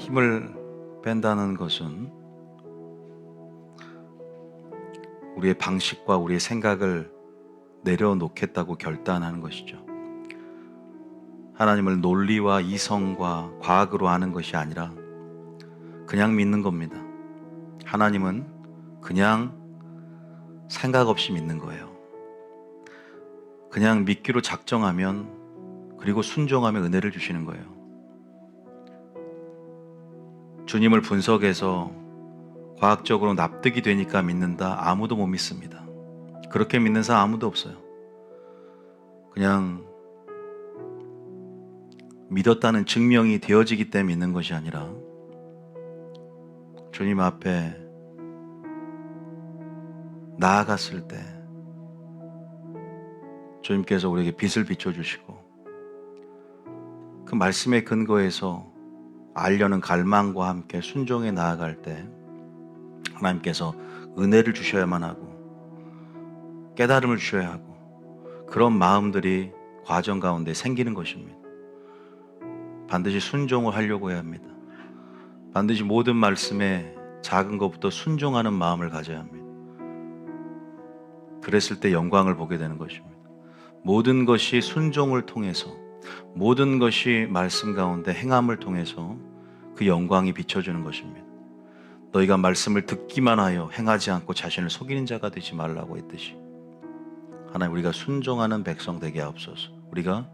힘을 뺀다는 것은 우리의 방식과 우리의 생각을 내려놓겠다고 결단하는 것이죠. 하나님을 논리와 이성과 과학으로 아는 것이 아니라 그냥 믿는 겁니다. 하나님은 그냥 생각 없이 믿는 거예요. 그냥 믿기로 작정하면, 그리고 순종하면 은혜를 주시는 거예요. 주님을 분석해서 과학적으로 납득이 되니까 믿는다? 아무도 못 믿습니다. 그렇게 믿는 사람 아무도 없어요. 그냥 믿었다는 증명이 되어지기 때문에 믿는 것이 아니라 주님 앞에 나아갔을 때 주님께서 우리에게 빛을 비춰주시고 그 말씀의 근거에서 알려는 갈망과 함께 순종해 나아갈 때 하나님께서 은혜를 주셔야만 하고 깨달음을 주셔야 하고 그런 마음들이 과정 가운데 생기는 것입니다. 반드시 순종을 하려고 해야 합니다. 반드시 모든 말씀에 작은 것부터 순종하는 마음을 가져야 합니다. 그랬을 때 영광을 보게 되는 것입니다. 모든 것이 순종을 통해서, 모든 것이 말씀 가운데 행함을 통해서 그 영광이 비춰주는 것입니다. 너희가 말씀을 듣기만 하여 행하지 않고 자신을 속이는 자가 되지 말라고 했듯이 하나님, 우리가 순종하는 백성 되게 하옵소서. 우리가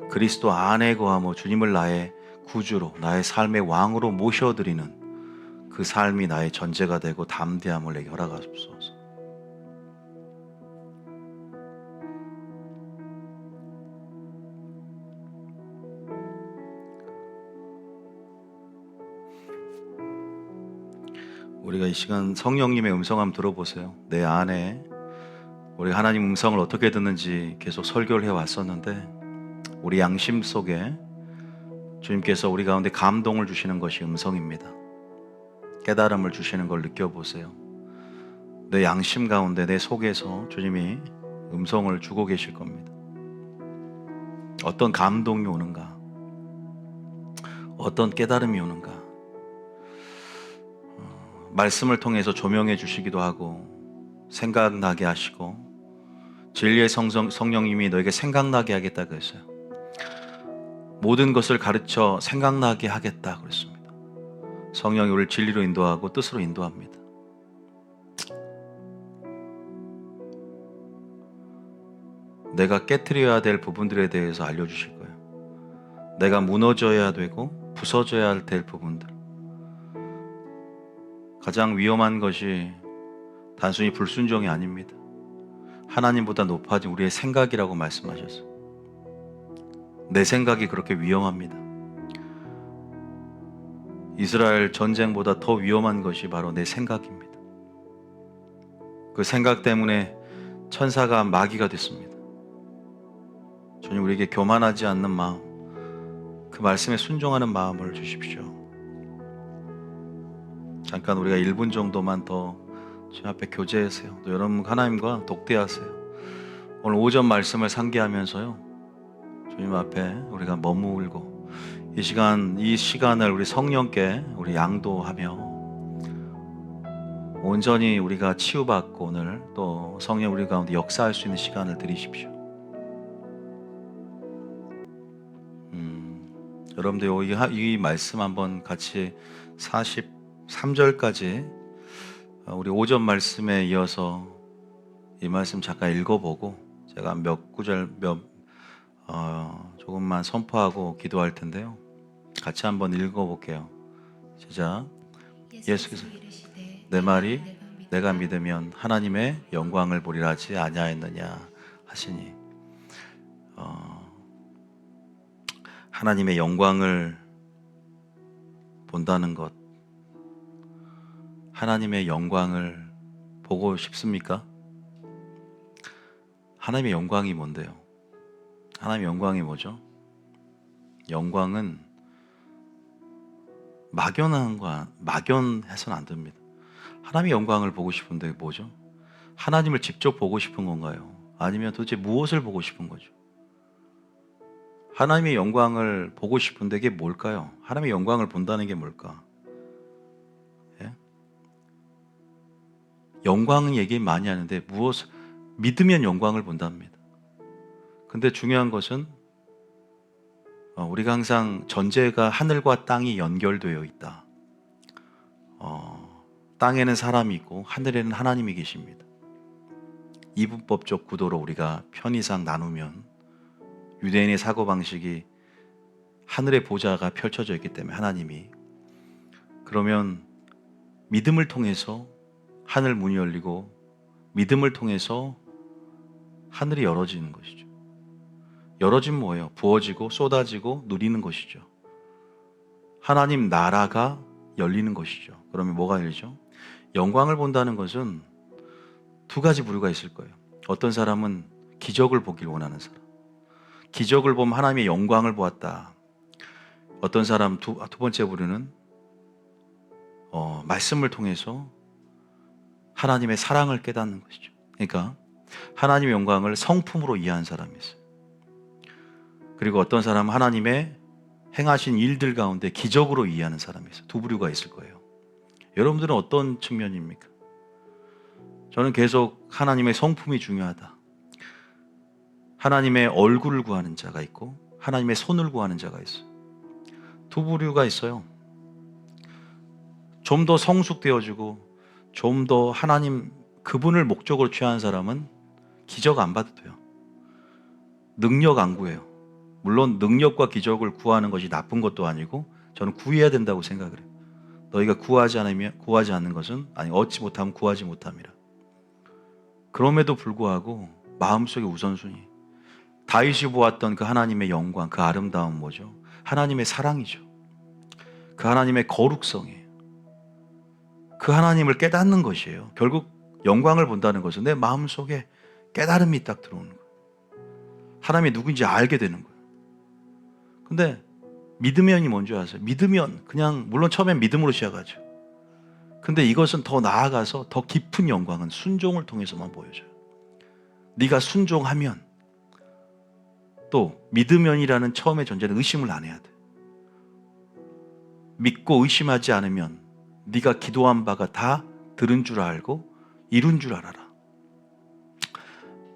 그리스도 안에 거하며 주님을 나의 구주로, 나의 삶의 왕으로 모셔드리는 그 삶이 나의 전제가 되고 담대함을 내게 허락하옵소서. 우리가 이 시간 성령님의 음성 한번 들어보세요. 내 안에 우리 하나님 음성을 어떻게 듣는지 계속 설교를 해왔었는데 우리 양심 속에 주님께서 우리 가운데 감동을 주시는 것이 음성입니다. 깨달음을 주시는 걸 느껴보세요. 내 양심 가운데, 내 속에서 주님이 음성을 주고 계실 겁니다. 어떤 감동이 오는가, 어떤 깨달음이 오는가, 말씀을 통해서 조명해 주시기도 하고 생각나게 하시고, 진리의 성령님이 너에게 생각나게 하겠다 그랬어요. 모든 것을 가르쳐 생각나게 하겠다 그랬습니다. 성령이 우리를 진리로 인도하고 뜻으로 인도합니다. 내가 깨트려야 될 부분들에 대해서 알려주실 거예요. 내가 무너져야 되고 부서져야 될 부분들. 가장 위험한 것이 단순히 불순종이 아닙니다. 하나님보다 높아진 우리의 생각이라고 말씀하셨어요. 내 생각이 그렇게 위험합니다. 이스라엘 전쟁보다 더 위험한 것이 바로 내 생각입니다. 그 생각 때문에 천사가 마귀가 됐습니다. 주님, 우리에게 교만하지 않는 마음, 그 말씀에 순종하는 마음을 주십시오. 잠깐 우리가 1분 정도만 더 주님 앞에 교제하세요. 또 여러분 하나님과 독대하세요. 오늘 오전 말씀을 상기하면서요, 주님 앞에 우리가 머물고 이 시간을 우리 성령께 우리 양도하며 온전히 우리가 치유받고 오늘 또 성령 우리 가운데 역사할 수 있는 시간을 드리십시오. 여러분들 이 말씀 한번 같이 43절까지 우리 오전 말씀에 이어서 이 말씀 잠깐 읽어보고 제가 몇 구절 조금만 선포하고 기도할 텐데요. 같이 한번 읽어볼게요. 시작. 예수께서 내 말이 내가 믿으면 하나님의 영광을 보리라 하지 아니하였느냐 하시니, 하나님의 영광을 본다는 것, 하나님의 영광을 보고 싶습니까? 하나님의 영광이 뭔데요? 하나님의 영광이 뭐죠? 영광은 막연해서는 안 됩니다. 하나님의 영광을 보고 싶은데 뭐죠? 하나님을 직접 보고 싶은 건가요? 아니면 도대체 무엇을 보고 싶은 거죠? 하나님의 영광을 보고 싶은데 이게 뭘까요? 하나님의 영광을 본다는 게 뭘까? 예? 영광 얘기 많이 하는데 믿으면 영광을 본답니다. 근데 중요한 것은 우리가 항상 전제가 하늘과 땅이 연결되어 있다. 땅에는 사람이 있고 하늘에는 하나님이 계십니다. 이분법적 구도로 우리가 편의상 나누면 유대인의 사고방식이 하늘의 보좌가 펼쳐져 있기 때문에 하나님이, 그러면 믿음을 통해서 하늘 문이 열리고 믿음을 통해서 하늘이 열어지는 것이죠. 열어지면 뭐예요? 부어지고 쏟아지고 누리는 것이죠. 하나님 나라가 열리는 것이죠. 그러면 뭐가 열리죠? 영광을 본다는 것은 두 가지 부류가 있을 거예요. 어떤 사람은 기적을 보길 원하는 사람, 기적을 보면 하나님의 영광을 보았다. 어떤 사람 두 번째 부류는 말씀을 통해서 하나님의 사랑을 깨닫는 것이죠. 그러니까 하나님의 영광을 성품으로 이해한 사람이 있어요. 그리고 어떤 사람은 하나님의 행하신 일들 가운데 기적으로 이해하는 사람이 있어요. 두 부류가 있을 거예요. 여러분들은 어떤 측면입니까? 저는 계속 하나님의 성품이 중요하다. 하나님의 얼굴을 구하는 자가 있고 하나님의 손을 구하는 자가 있어요. 두 부류가 있어요. 좀 더 성숙되어지고 좀 더 하나님 그분을 목적으로 취하는 사람은 기적 안 봐도 돼요. 능력 안 구해요. 물론 능력과 기적을 구하는 것이 나쁜 것도 아니고 저는 구해야 된다고 생각을 해요. 너희가 구하지 않는 것은 얻지 못하면 구하지 못함이라. 그럼에도 불구하고 마음속의 우선순위, 다윗이 보았던 그 하나님의 영광, 그 아름다움은 뭐죠? 하나님의 사랑이죠. 그 하나님의 거룩성이에요. 그 하나님을 깨닫는 것이에요. 결국 영광을 본다는 것은 내 마음속에 깨달음이 딱 들어오는 거예요. 하나님이 누구인지 알게 되는 거예요. 근데 믿으면이 뭔지 아세요? 믿으면 그냥 물론 처음엔 믿음으로 시작하죠. 근데 이것은 더 나아가서 더 깊은 영광은 순종을 통해서만 보여져요. 네가 순종하면, 또 믿으면이라는 처음의 전제는 의심을 안 해야 돼. 믿고 의심하지 않으면 네가 기도한 바가 다 들은 줄 알고 이룬 줄 알아라.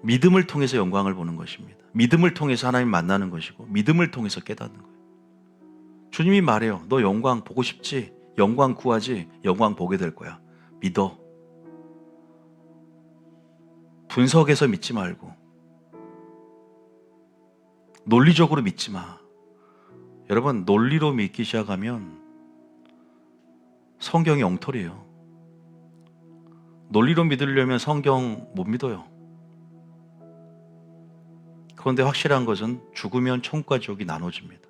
믿음을 통해서 영광을 보는 것입니다. 믿음을 통해서 하나님 만나는 것이고 믿음을 통해서 깨닫는 거예요. 주님이 말해요. 너 영광 보고 싶지? 영광 구하지? 영광 보게 될 거야. 믿어. 분석해서 믿지 말고 논리적으로 믿지 마. 여러분, 논리로 믿기 시작하면 성경이 엉터리예요. 논리로 믿으려면 성경 못 믿어요. 그런데 확실한 것은 죽으면 천국과 지옥이 나눠집니다.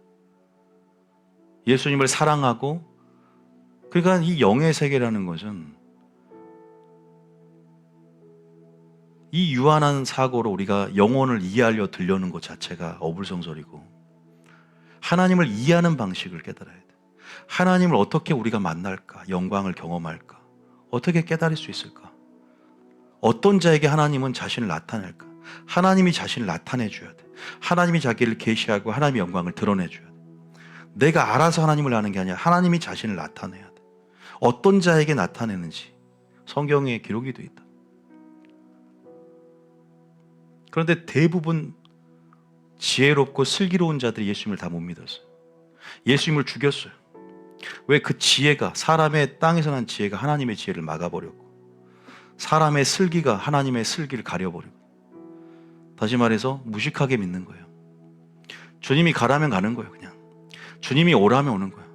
예수님을 사랑하고, 그러니까 이 영의 세계라는 것은 이 유한한 사고로 우리가 영혼을 이해하려 들려는 것 자체가 어불성설이고, 하나님을 이해하는 방식을 깨달아야 돼. 하나님을 어떻게 우리가 만날까? 영광을 경험할까? 어떻게 깨달을 수 있을까? 어떤 자에게 하나님은 자신을 나타낼까? 하나님이 자신을 나타내 줘야 돼. 하나님이 자기를 계시하고 하나님의 영광을 드러내 줘야 돼. 내가 알아서 하나님을 아는 게 아니라 하나님이 자신을 나타내야 돼. 어떤 자에게 나타내는지 성경에 기록이 돼 있다. 그런데 대부분 지혜롭고 슬기로운 자들이 예수님을 다 못 믿었어요. 예수님을 죽였어요. 왜? 그 지혜가, 사람의 땅에서 난 지혜가 하나님의 지혜를 막아버렸고, 사람의 슬기가 하나님의 슬기를 가려버리고, 다시 말해서 무식하게 믿는 거예요. 주님이 가라면 가는 거예요. 그냥 주님이 오라면 오는 거예요.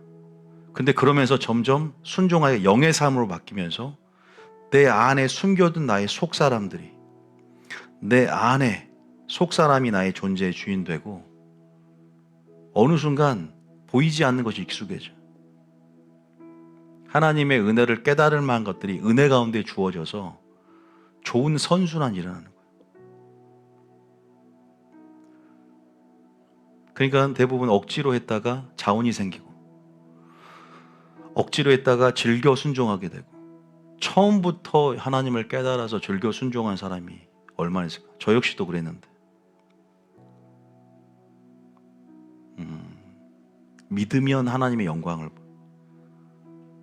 근데 그러면서 점점 순종하여 영의 삶으로 바뀌면서 내 안에 숨겨둔 나의 속사람들이, 내 안에 속사람이 나의 존재의 주인 되고, 어느 순간 보이지 않는 것이 익숙해져. 하나님의 은혜를 깨달을 만한 것들이 은혜 가운데 주어져서 좋은 선순환이 일어나는 거예요. 그러니까 대부분 억지로 했다가 자원이 생기고, 억지로 했다가 즐겨 순종하게 되고, 처음부터 하나님을 깨달아서 즐겨 순종한 사람이 얼마나 있을까? 저 역시도 그랬는데. 믿으면 하나님의 영광을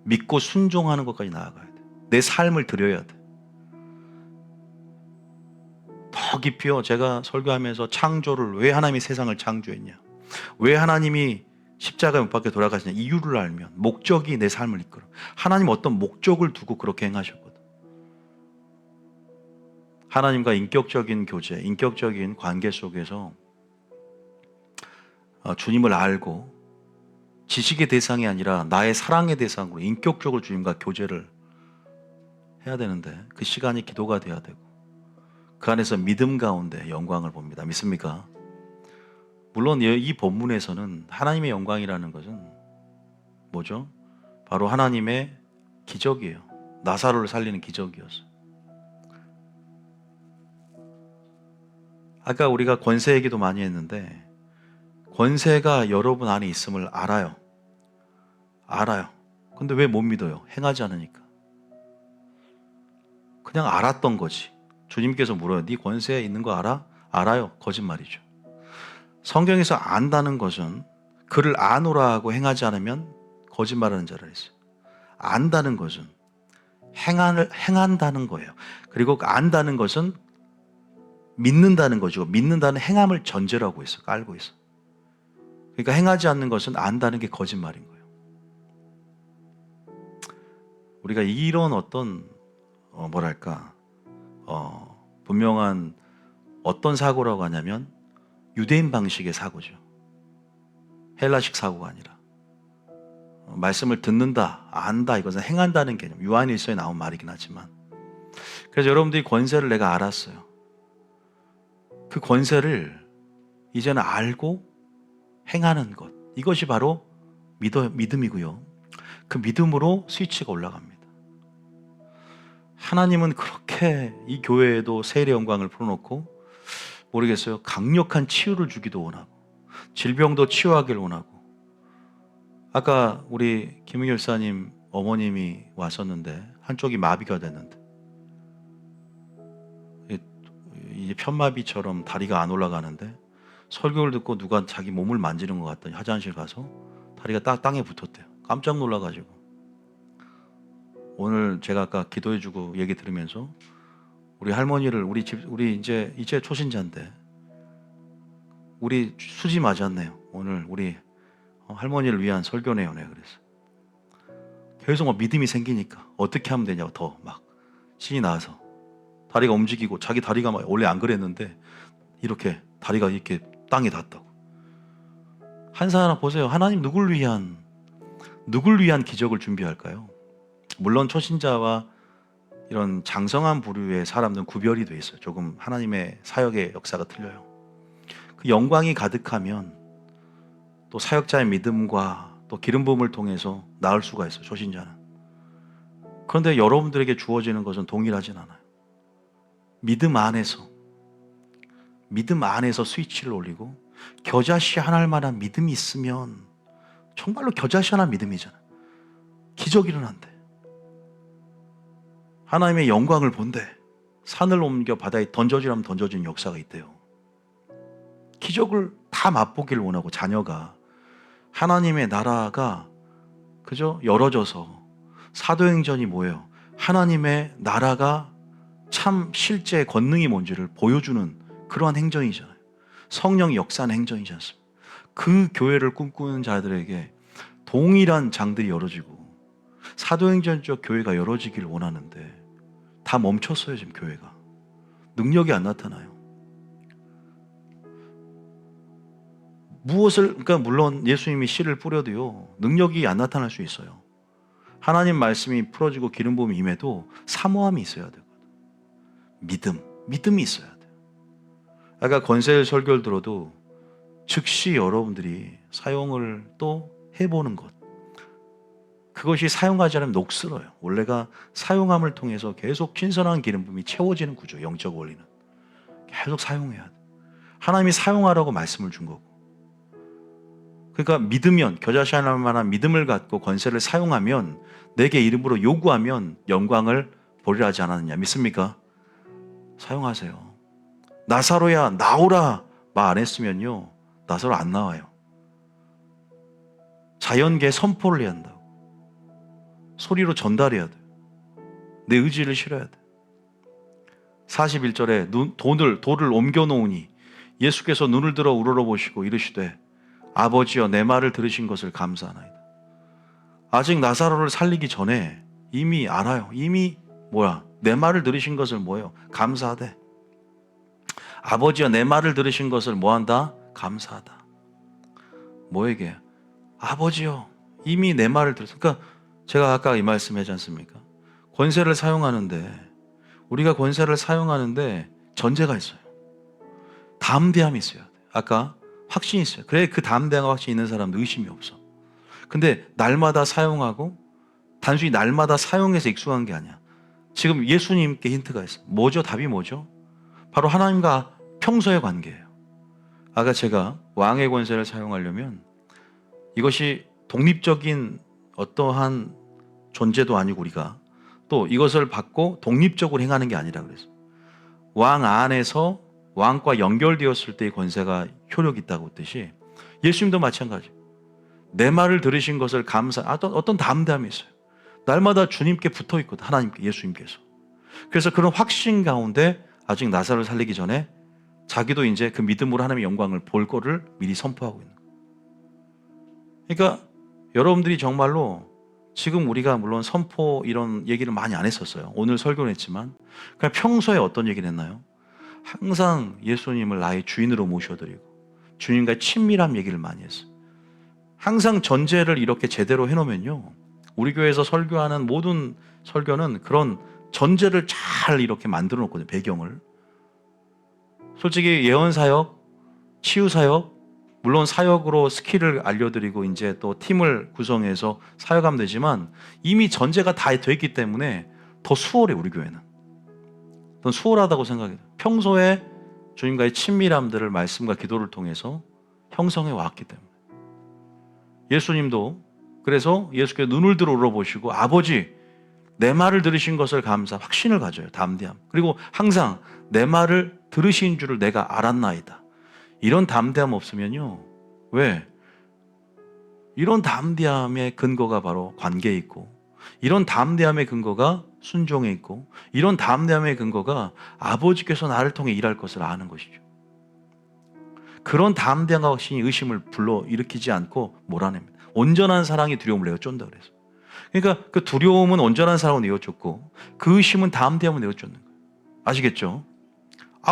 믿고 순종하는 것까지 나아가야 돼. 내 삶을 드려야 돼. 더 깊이요. 제가 설교하면서 창조를 왜 하나님이 세상을 창조했냐, 왜 하나님이 십자가에 못 박혀 돌아가시냐 이유를 알면 목적이 내 삶을 이끌어. 하나님 어떤 목적을 두고 그렇게 행하셨거든. 하나님과 인격적인 교제, 인격적인 관계 속에서 주님을 알고 지식의 대상이 아니라 나의 사랑의 대상으로 인격적으로 주님과 교제를 해야 되는데 그 시간이 기도가 돼야 되고 그 안에서 믿음 가운데 영광을 봅니다. 믿습니까? 물론 이 본문에서는 하나님의 영광이라는 것은 뭐죠? 바로 하나님의 기적이에요. 나사로를 살리는 기적이었어요. 아까 우리가 권세 얘기도 많이 했는데 권세가 여러분 안에 있음을 알아요. 근데 왜 못 믿어요? 행하지 않으니까. 그냥 알았던 거지. 주님께서 물어요. 네 권세에 있는 거 알아? 알아요. 거짓말이죠. 성경에서 안다는 것은 그를 아노라 하고 행하지 않으면 거짓말하는 자라 했어요. 안다는 것은 행한다는 거예요. 그리고 안다는 것은 믿는다는 거죠. 믿는다는 행함을 전제로 하고 있어. 깔고 있어. 그러니까 행하지 않는 것은 안다는 게 거짓말인 거예요. 우리가 이런 어떤 분명한 어떤 사고라고 하냐면 유대인 방식의 사고죠. 헬라식 사고가 아니라 말씀을 듣는다, 안다, 이것은 행한다는 개념. 요한일서에 나온 말이긴 하지만 그래서 여러분들이 권세를 내가 알았어요. 그 권세를 이제는 알고 행하는 것, 이것이 바로 믿음이고요. 그 믿음으로 스위치가 올라갑니다. 하나님은 그렇게 이 교회에도 세례 영광을 풀어놓고 모르겠어요. 강력한 치유를 주기도 원하고 질병도 치유하기를 원하고. 아까 우리 김은교 열사님 어머님이 왔었는데 한쪽이 마비가 됐는데 이제 편마비처럼 다리가 안 올라가는데 설교를 듣고 누가 자기 몸을 만지는 것 같더니 화장실 가서 다리가 딱 땅에 붙었대요. 깜짝 놀라가지고 오늘 제가 아까 기도해주고 얘기 들으면서 우리 할머니를 우리 이제 초신자인데 우리 수지 맞았네요. 오늘 우리 할머니를 위한 설교네요. 네, 그래서 계속 막 믿음이 생기니까 어떻게 하면 되냐고 더 막 신이 나서 다리가 움직이고 자기 다리가 막 원래 안 그랬는데 이렇게 다리가 이렇게 땅에 닿았다고. 한 사람 보세요. 하나님 누굴 위한 기적을 준비할까요? 물론 초신자와 이런 장성한 부류의 사람들은 구별이 돼 있어요. 조금 하나님의 사역의 역사가 틀려요. 그 영광이 가득하면 또 사역자의 믿음과 또 기름 부음을 통해서 나을 수가 있어요. 초신자는. 그런데 여러분들에게 주어지는 것은 동일하진 않아요. 믿음 안에서 스위치를 올리고 겨자씨 하나할 만한 믿음이 있으면 정말로 겨자씨 하나 믿음이잖아요. 기적이 일어난대. 하나님의 영광을 본대. 산을 옮겨 바다에 던져지라면 던져지는 역사가 있대요. 기적을 다 맛보기를 원하고 자녀가 하나님의 나라가 그저 열어져서 사도행전이 뭐예요? 하나님의 나라가 참 실제 권능이 뭔지를 보여주는 그러한 행전이잖아요. 성령이 역사하는 행전이지 않습니까? 그 교회를 꿈꾸는 자들에게 동일한 장들이 열어지고 사도행전적 교회가 열어지기를 원하는데 다 멈췄어요. 지금 교회가 능력이 안 나타나요. 그러니까 물론 예수님이 씨를 뿌려도요 능력이 안 나타날 수 있어요. 하나님 말씀이 풀어지고 기름 부음이 임해도 사모함이 있어야 되거든. 믿음이 있어야 돼요. 아까 권세 설교를 들어도 즉시 여러분들이 사용을 또 해보는 것, 그것이 사용하지 않으면 녹슬어요. 원래가 사용함을 통해서 계속 신선한 기름 부음이 채워지는 구조, 영적 원리는 계속 사용해야 돼. 하나님이 사용하라고 말씀을 준 거고. 그러니까 믿으면, 겨자씨 하나할 만한 믿음을 갖고 권세를 사용하면, 내게 이름으로 요구하면 영광을 보리라 하지 않았느냐. 믿습니까? 사용하세요. 나사로야 나오라 말 안 했으면요 나사로 안 나와요. 자연계에 선포를 해야 한다고. 소리로 전달해야 돼. 내 의지를 실어야 돼. 41절에 돌을 옮겨놓으니 예수께서 눈을 들어 우러러보시고 이르시되 아버지여 내 말을 들으신 것을 감사하나이다. 아직 나사로를 살리기 전에 이미 알아요. 이미 내 말을 들으신 것을 뭐예요? 감사하대. 아버지여 내 말을 들으신 것을 뭐한다? 감사하다. 뭐에게? 아버지여 이미 내 말을 들었어. 그러니까 제가 아까 이 말씀하지 않습니까? 권세를 사용하는데 우리가 권세를 사용하는데 전제가 있어요. 담대함이 있어야 돼. 아까 확신이 있어요. 그래 그 담대함과 확신이 있는 사람도 의심이 없어. 근데 날마다 사용하고 단순히 날마다 사용해서 익숙한 게 아니야. 지금 예수님께 힌트가 있어요. 뭐죠? 답이 뭐죠? 바로 하나님과 평소의 관계예요. 아까 제가 왕의 권세를 사용하려면 이것이 독립적인 어떠한 존재도 아니고 우리가 또 이것을 받고 독립적으로 행하는 게 아니라 그랬어요. 왕 안에서 왕과 연결되었을 때의 권세가 효력이 있다고 했듯이 예수님도 마찬가지. 내 말을 들으신 것을 어떤 담대함이 있어요. 날마다 주님께 붙어 있거든. 하나님께, 예수님께서. 그래서 그런 확신 가운데 아직 나사로를 살리기 전에 자기도 이제 그 믿음으로 하나님의 영광을 볼 거를 미리 선포하고 있는 거예요. 그러니까 여러분들이 정말로 지금 우리가 물론 선포 이런 얘기를 많이 안 했었어요. 오늘 설교는 했지만 그냥 평소에 어떤 얘기를 했나요? 항상 예수님을 나의 주인으로 모셔드리고 주님과의 친밀한 얘기를 많이 했어요. 항상 전제를 이렇게 제대로 해놓으면요, 우리 교회에서 설교하는 모든 설교는 그런 전제를 잘 이렇게 만들어 놓거든요. 배경을. 솔직히 예언사역, 치유사역, 물론 사역으로 스킬을 알려드리고 이제 또 팀을 구성해서 사역하면 되지만 이미 전제가 다 돼 있기 때문에 더 수월해. 우리 교회는 더 수월하다고 생각해요. 평소에 주님과의 친밀함들을 말씀과 기도를 통해서 형성해 왔기 때문에. 예수님도 그래서 예수께 눈을 들어 울어보시고 아버지 내 말을 들으신 것을 확신을 가져요. 담대함. 그리고 항상 내 말을 들으신 줄을 내가 알았나이다. 이런 담대함 없으면요. 왜? 이런 담대함의 근거가 바로 관계에 있고, 이런 담대함의 근거가 순종에 있고, 이런 담대함의 근거가 아버지께서 나를 통해 일할 것을 아는 것이죠. 그런 담대함과 확신이 의심을 불러일으키지 않고 몰아냅니다. 온전한 사랑이 두려움을 내어쫓는다 그래서. 그러니까 그 두려움은 온전한 사랑을 내어쫓고 그 의심은 담대함을 내어쫓는 거예요. 아시겠죠?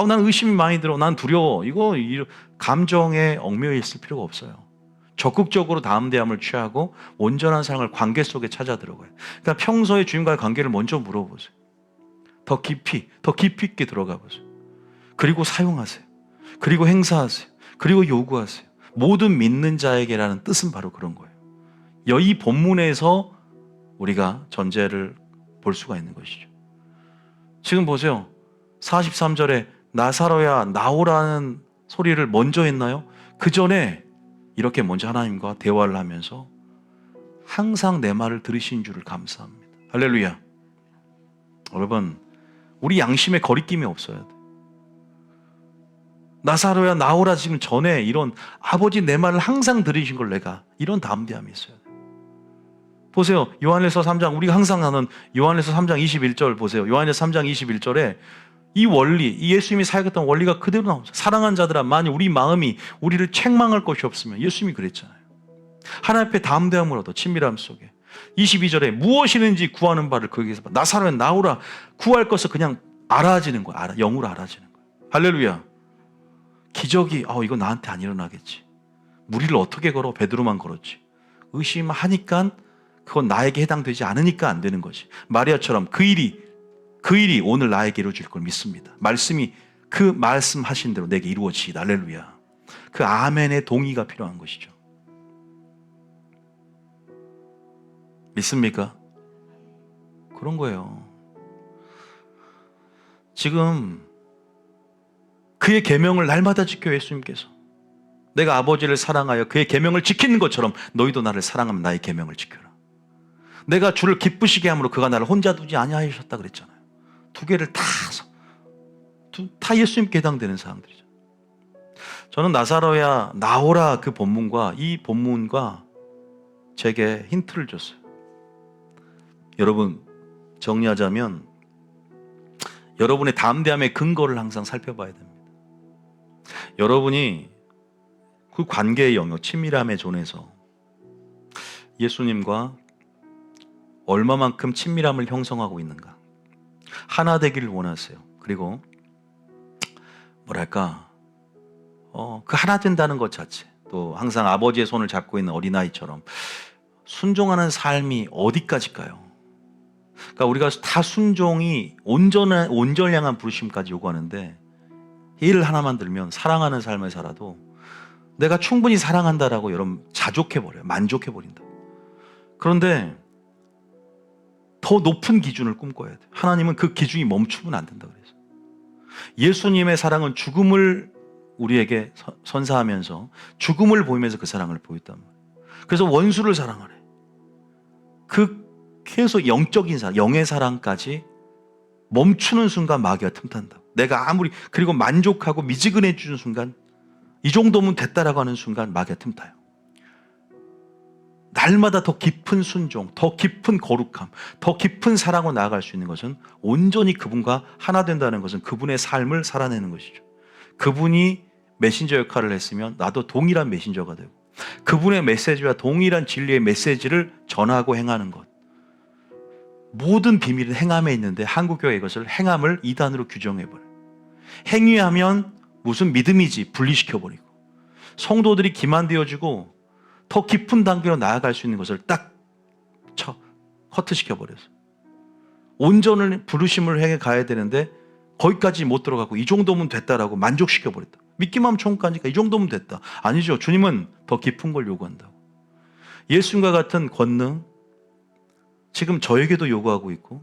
난 의심이 많이 들어. 난 두려워. 이거 감정에 얽매여 있을 필요가 없어요. 적극적으로 담대함을 취하고 온전한 사랑을 관계 속에 찾아 들어가요. 그러니까 평소에 주님과의 관계를 먼저 물어보세요. 더 깊이 있게 들어가 보세요. 그리고 사용하세요. 그리고 행사하세요. 그리고 요구하세요. 모든 믿는 자에게라는 뜻은 바로 그런 거예요. 이 본문에서 우리가 전제를 볼 수가 있는 것이죠. 지금 보세요. 43절에 나사로야 나오라는 소리를 먼저 했나요? 그 전에 이렇게 먼저 하나님과 대화를 하면서 항상 내 말을 들으신 줄을 감사합니다. 할렐루야. 여러분, 우리 양심에 거리낌이 없어야 돼. 나사로야 나오라 지금 전에 이런 아버지 내 말을 항상 들으신 걸 내가 이런 담대함이 있어야 돼. 보세요. 요한일서 3장, 우리가 항상 하는 요한일서 3장 21절 보세요. 요한일서 3장 21절에 이 원리, 이 예수님이 사역했던 원리가 그대로 나옵니다. 사랑하는 자들아, 만일 우리 마음이 우리를 책망할 것이 없으면, 예수님이 그랬잖아요. 하나님 앞에 담대함을 얻어 친밀함 속에. 22절에 무엇이든지 구하는 바를 그에게서 나사로야 나오라. 구할 것을 그냥 알아지는 거야. 영으로 알아지는 거야. 할렐루야. 기적이 이거 나한테 안 일어나겠지. 무리를 어떻게 걸어? 베드로만 걸었지. 의심하니까 그건 나에게 해당되지 않으니까 안 되는 거지. 마리아처럼 그 일이 오늘 나에게 이루어질 걸 믿습니다. 말씀이 그 말씀하신 대로 내게 이루어지이다. 할렐루야. 그 아멘의 동의가 필요한 것이죠. 믿습니까? 그런 거예요. 지금 그의 계명을 날마다 지켜요. 예수님께서. 내가 아버지를 사랑하여 그의 계명을 지키는 것처럼 너희도 나를 사랑하면 나의 계명을 지켜라. 내가 주를 기쁘시게 함으로 그가 나를 혼자 두지 아니하셨다 그랬잖아요. 두 개를 다 예수님께 해당되는 사항들이죠. 저는 나사로야 나오라 그 본문과 이 본문과 제게 힌트를 줬어요. 여러분, 정리하자면 여러분의 담대함의 근거를 항상 살펴봐야 됩니다. 여러분이 그 관계의 영역, 친밀함의 존에서 예수님과 얼마만큼 친밀함을 형성하고 있는가, 하나 되기를 원하세요. 그리고 뭐랄까, 그 하나 된다는 것 자체, 또 항상 아버지의 손을 잡고 있는 어린아이처럼 순종하는 삶이 어디까지일까요? 그러니까 우리가 다 순종이 온전을 향한 부르심까지 요구하는데, 예를 하나만 들면 사랑하는 삶을 살아도 내가 충분히 사랑한다라고 여러분 자족해버려요. 만족해버린다. 그런데 더 높은 기준을 꿈꿔야 돼요. 하나님은 그 기준이 멈추면 안 된다 그래서. 예수님의 사랑은 죽음을 우리에게 선사하면서 죽음을 보이면서 그 사랑을 보였단 말이에요. 그래서 원수를 사랑하래. 그 계속 영적인 사랑, 영의 사랑까지 멈추는 순간 마귀가 틈탄다. 내가 아무리, 그리고 만족하고 미지근해 주는 순간, 이 정도면 됐다라고 하는 순간 마귀가 틈타요. 날마다 더 깊은 순종, 더 깊은 거룩함, 더 깊은 사랑으로 나아갈 수 있는 것은 온전히 그분과 하나 된다는 것은 그분의 삶을 살아내는 것이죠. 그분이 메신저 역할을 했으면 나도 동일한 메신저가 되고, 그분의 메시지와 동일한 진리의 메시지를 전하고 행하는 것. 모든 비밀은 행함에 있는데 한국교회 이것을 행함을 이단으로 규정해버려요. 행위하면 무슨 믿음이지 분리시켜버리고, 성도들이 기만되어지고 더 깊은 단계로 나아갈 수 있는 것을 딱 커트시켜버려서 온전을 부르심을 향해 가야 되는데 거기까지 못 들어가고 이 정도면 됐다라고 만족시켜버렸다. 믿기만 하면 천국 가니까 이 정도면 됐다. 아니죠. 주님은 더 깊은 걸 요구한다고. 예수님과 같은 권능 지금 저에게도 요구하고 있고,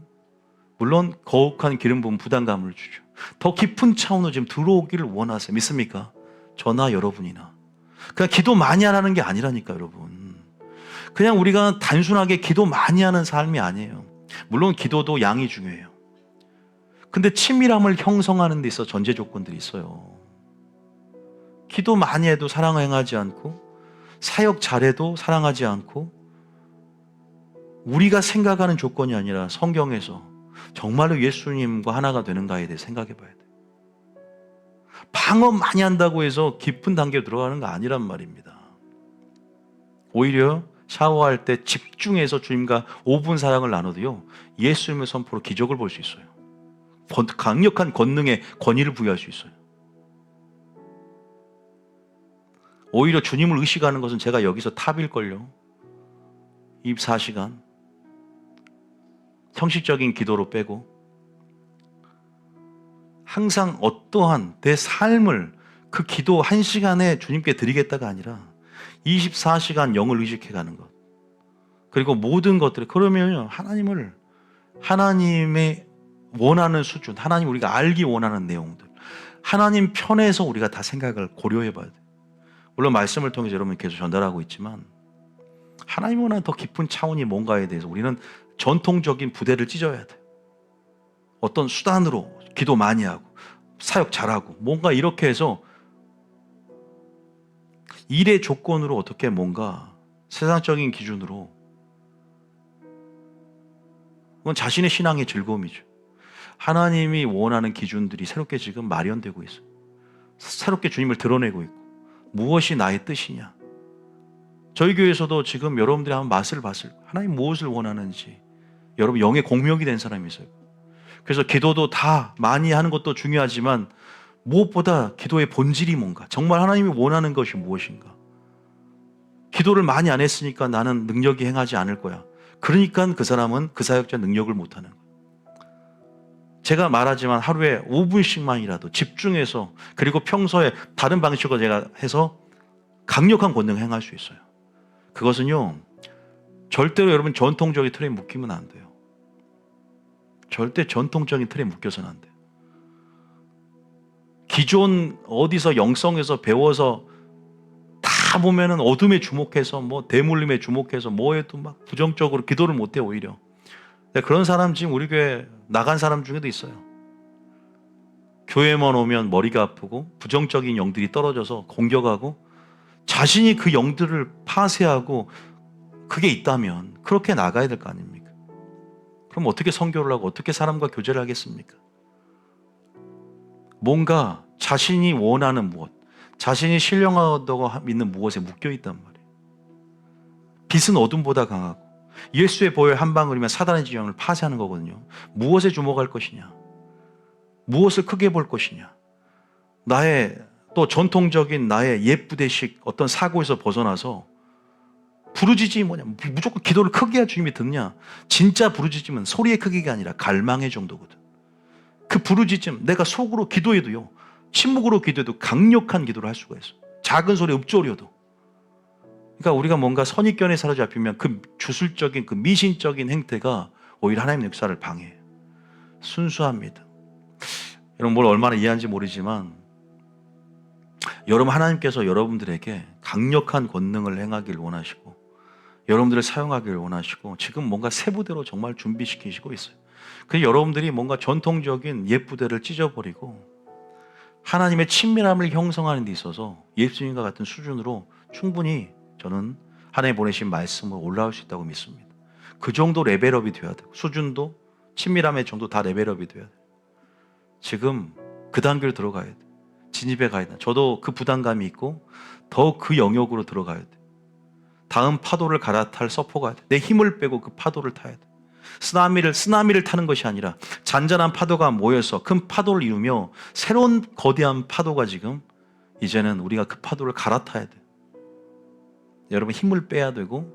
물론 거룩한 기름 부은 부담감을 주죠. 더 깊은 차원으로 지금 들어오기를 원하세요. 믿습니까? 저나 여러분이나. 그냥 기도 많이 하라는 게 아니라니까 여러분. 그냥 우리가 단순하게 기도 많이 하는 삶이 아니에요. 물론 기도도 양이 중요해요. 근데 친밀함을 형성하는 데 있어 전제 조건들이 있어요. 기도 많이 해도 사랑을 행하지 않고, 사역 잘해도 사랑하지 않고, 우리가 생각하는 조건이 아니라 성경에서 정말로 예수님과 하나가 되는가에 대해 생각해 봐야 돼요. 방언 많이 한다고 해서 깊은 단계로 들어가는 거 아니란 말입니다. 오히려 샤워할 때 집중해서 주님과 5분 사랑을 나눠도요, 예수님의 선포로 기적을 볼 수 있어요. 강력한 권능의 권위를 부여할 수 있어요. 오히려 주님을 의식하는 것은 제가 여기서 탑일걸요. 24시간 형식적인 기도로 빼고 항상 어떠한 내 삶을 그 기도 1시간에 주님께 드리겠다가 아니라 24시간 영을 의식해가는 것. 그리고 모든 것들을, 그러면 하나님의 원하는 수준, 하나님 우리가 알기 원하는 내용들, 하나님 편에서 우리가 다 생각을 고려해 봐야 돼요. 물론 말씀을 통해서 여러분 계속 전달하고 있지만 하나님 원하는 더 깊은 차원이 뭔가에 대해서 우리는 전통적인 부대를 찢어야 돼요. 어떤 수단으로 기도 많이 하고 사역 잘하고 뭔가 이렇게 해서 일의 조건으로 어떻게 뭔가 세상적인 기준으로, 그건 자신의 신앙의 즐거움이죠. 하나님이 원하는 기준들이 새롭게 지금 마련되고 있어요. 새롭게 주님을 드러내고 있고, 무엇이 나의 뜻이냐. 저희 교회에서도 지금 여러분들이 한번 맛을 봤을 거예요. 하나님 무엇을 원하는지. 여러분 영의 공명이 된 사람이 있어요. 그래서 기도도 다 많이 하는 것도 중요하지만 무엇보다 기도의 본질이 뭔가, 정말 하나님이 원하는 것이 무엇인가. 기도를 많이 안 했으니까 나는 능력이 행하지 않을 거야. 그러니까 그 사람은 그 사역자 능력을 못하는 거예요. 제가 말하지만 하루에 5분씩만이라도 집중해서, 그리고 평소에 다른 방식으로 제가 해서 강력한 권능을 행할 수 있어요. 그것은요, 절대로 여러분 전통적인 틀에 묶이면 안 돼요. 절대 전통적인 틀에 묶여서는 안 돼요. 기존 어디서 영성에서 배워서 다 보면은 어둠에 주목해서 뭐 대물림에 주목해서 뭐에도 막 부정적으로 기도를 못해 오히려. 그런 사람 지금 우리 교회 나간 사람 중에도 있어요. 교회만 오면 머리가 아프고 부정적인 영들이 떨어져서 공격하고 자신이 그 영들을 파쇄하고 그게 있다면 그렇게 나가야 될 거 아닙니까? 그럼 어떻게 선교를 하고 어떻게 사람과 교제를 하겠습니까? 뭔가 자신이 원하는 무엇, 자신이 신령하다고 믿는 무엇에 묶여있단 말이에요. 빛은 어둠보다 강하고 예수의 보혈 한 방울이면 사단의 지형을 파쇄하는 거거든요. 무엇에 주목할 것이냐, 무엇을 크게 볼 것이냐, 나의 또 전통적인 나의 예쁘대식 어떤 사고에서 벗어나서 부르짖음이 뭐냐, 무조건 기도를 크게 해야 주님이 듣냐. 진짜 부르짖음은 소리의 크기가 아니라 갈망의 정도거든. 그 부르짖음, 내가 속으로 기도해도요, 침묵으로 기도해도 강력한 기도를 할 수가 있어. 작은 소리에 읊조려도. 그러니까 우리가 뭔가 선입견에 사로잡히면 그 주술적인 그 미신적인 행태가 오히려 하나님의 역사를 방해해요. 순수합니다. 여러분 뭘 얼마나 이해하는지 모르지만 여러분 하나님께서 여러분들에게 강력한 권능을 행하길 원하시고 여러분들을 사용하길 원하시고 지금 뭔가 세부대로 정말 준비시키시고 있어요. 그래서 여러분들이 뭔가 전통적인 옛부대를 찢어버리고 하나님의 친밀함을 형성하는 데 있어서 예수님과 같은 수준으로 충분히 저는 하나님 보내신 말씀으로 올라올 수 있다고 믿습니다. 그 정도 레벨업이 돼야 돼요. 수준도 친밀함의 정도 다 레벨업이 돼야 돼요. 지금 그 단계로 들어가야 돼요. 진입해 가야 돼요. 저도 그 부담감이 있고 더 그 영역으로 들어가야 돼요. 다음 파도를 갈아탈 서포가 돼. 내 힘을 빼고 그 파도를 타야 돼. 쓰나미를 타는 것이 아니라 잔잔한 파도가 모여서 큰 파도를 이루며 새로운 거대한 파도가 지금 이제는 우리가 그 파도를 갈아타야 돼. 여러분 힘을 빼야 되고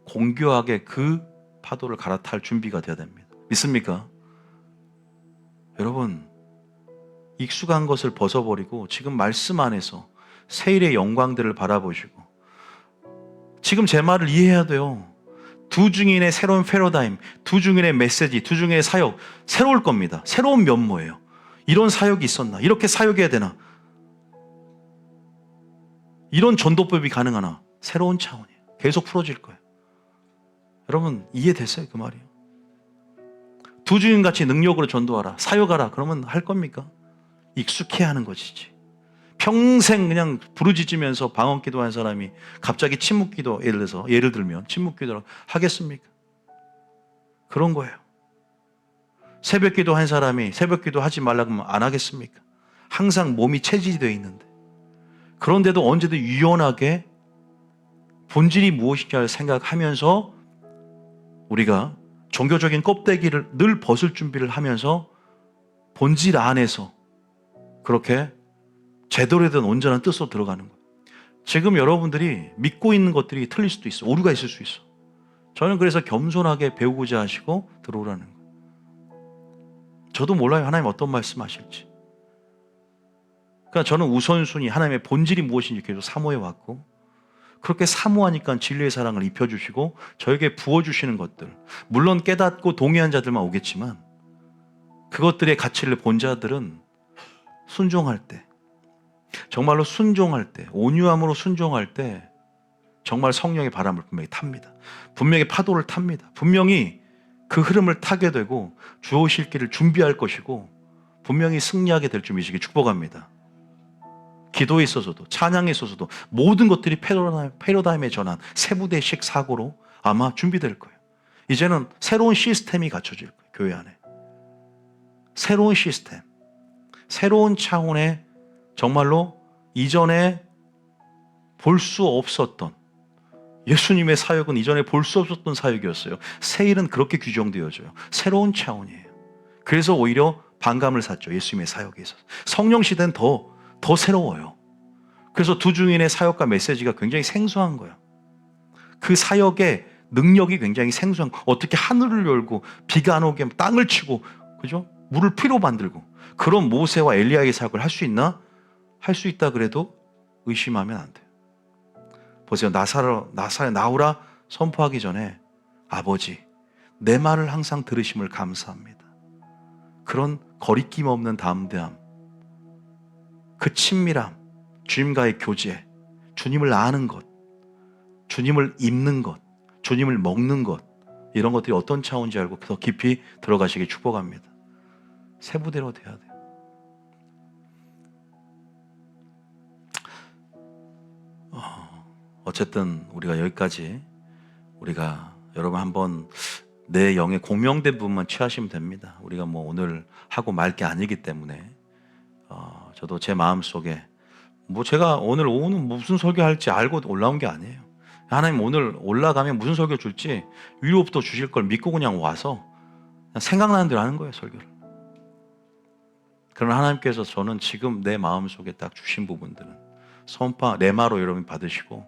공교하게 그 파도를 갈아탈 준비가 돼야 됩니다. 믿습니까? 여러분 익숙한 것을 벗어버리고 지금 말씀 안에서 세일의 영광들을 바라보시고 지금 제 말을 이해해야 돼요. 두 증인의 새로운 패러다임, 두 증인의 메시지, 두 증인의 사역 새로울 겁니다. 새로운 면모예요. 이런 사역이 있었나? 이렇게 사역해야 되나? 이런 전도법이 가능하나? 새로운 차원이에요. 계속 풀어질 거예요. 여러분 이해됐어요? 그 말이에요. 두 증인같이 능력으로 전도하라, 사역하라 그러면 할 겁니까? 익숙해야 하는 것이지. 평생 그냥 부르짖으면서 방언 기도하는 사람이 갑자기 침묵 기도, 예를 들면 침묵 기도를 하겠습니까? 그런 거예요. 새벽 기도 한 사람이 새벽 기도 하지 말라고 하면 안 하겠습니까? 항상 몸이 체질이 되어 있는데 그런데도 언제든 유연하게 본질이 무엇인지를 생각하면서 우리가 종교적인 껍데기를 늘 벗을 준비를 하면서 본질 안에서 그렇게 제대로 된 온전한 뜻으로 들어가는 거예요. 지금 여러분들이 믿고 있는 것들이 틀릴 수도 있어. 오류가 있을 수 있어. 저는 그래서 겸손하게 배우고자 하시고 들어오라는 거예요. 저도 몰라요. 하나님 어떤 말씀 하실지. 그러니까 저는 우선순위 하나님의 본질이 무엇인지 계속 사모해 왔고 그렇게 사모하니까 진리의 사랑을 입혀주시고 저에게 부어주시는 것들 물론 깨닫고 동의한 자들만 오겠지만 그것들의 가치를 본 자들은 순종할 때 정말로 순종할 때 온유함으로 순종할 때 정말 성령의 바람을 분명히 탑니다. 분명히 파도를 탑니다. 분명히 그 흐름을 타게 되고 주오실 길을 준비할 것이고 분명히 승리하게 될 줄 믿으시기 축복합니다. 기도에 있어서도 찬양에 있어서도 모든 것들이 패러다임의 전환 세부대식 사고로 아마 준비될 거예요. 이제는 새로운 시스템이 갖춰질 거예요. 교회 안에 새로운 시스템 새로운 차원의 정말로 이전에 볼 수 없었던 예수님의 사역은 이전에 볼 수 없었던 사역이었어요. 세일은 그렇게 규정되어져요. 새로운 차원이에요. 그래서 오히려 반감을 샀죠. 예수님의 사역에 있어서. 성령 시대는 더 새로워요. 그래서 두 증인의 사역과 메시지가 굉장히 생소한 거예요. 그 사역의 능력이 굉장히 생소한 거예요. 어떻게 하늘을 열고 비가 안 오게 땅을 치고 그죠? 물을 피로 만들고 그런 모세와 엘리야의 사역을 할 수 있나? 할 수 있다 그래도 의심하면 안 돼요. 보세요. 나사렛 나오라 선포하기 전에 아버지 내 말을 항상 들으심을 감사합니다. 그런 거리낌 없는 담대함 그 친밀함 주님과의 교제 주님을 아는 것 주님을 입는 것 주님을 먹는 것 이런 것들이 어떤 차원인지 알고 더 깊이 들어가시길 축복합니다. 세부대로 돼야 돼요. 어쨌든 우리가 여기까지 우리가 여러분 한번 내 영의 공명된 부분만 취하시면 됩니다. 우리가 뭐 오늘 하고 말 게 아니기 때문에 저도 제 마음속에 뭐 제가 오늘 오후는 무슨 설교할지 알고 올라온 게 아니에요. 하나님 오늘 올라가면 무슨 설교 줄지 위로부터 주실 걸 믿고 그냥 와서 그냥 생각나는 대로 하는 거예요, 설교를. 그러나 하나님께서 저는 지금 내 마음속에 딱 주신 부분들은 선파 레마로 여러분 받으시고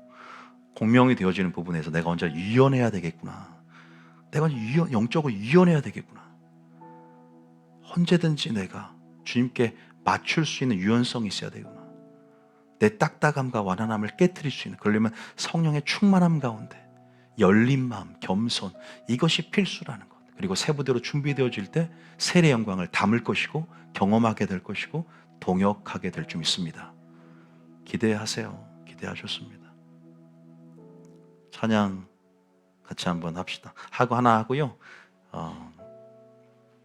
공명이 되어지는 부분에서 내가 언제 유연해야 되겠구나. 내가 영적으로 유연해야 되겠구나. 언제든지 내가 주님께 맞출 수 있는 유연성이 있어야 되구나. 내 딱딱함과 완한함을 깨트릴 수 있는, 그러려면 성령의 충만함 가운데 열린 마음, 겸손, 이것이 필수라는 것. 그리고 세부대로 준비되어질 때 세례 영광을 담을 것이고 경험하게 될 것이고 동역하게 될 줄 믿습니다. 기대하세요. 기대하셨습니다. 찬양 같이 한번 합시다. 하고 하나 하고요.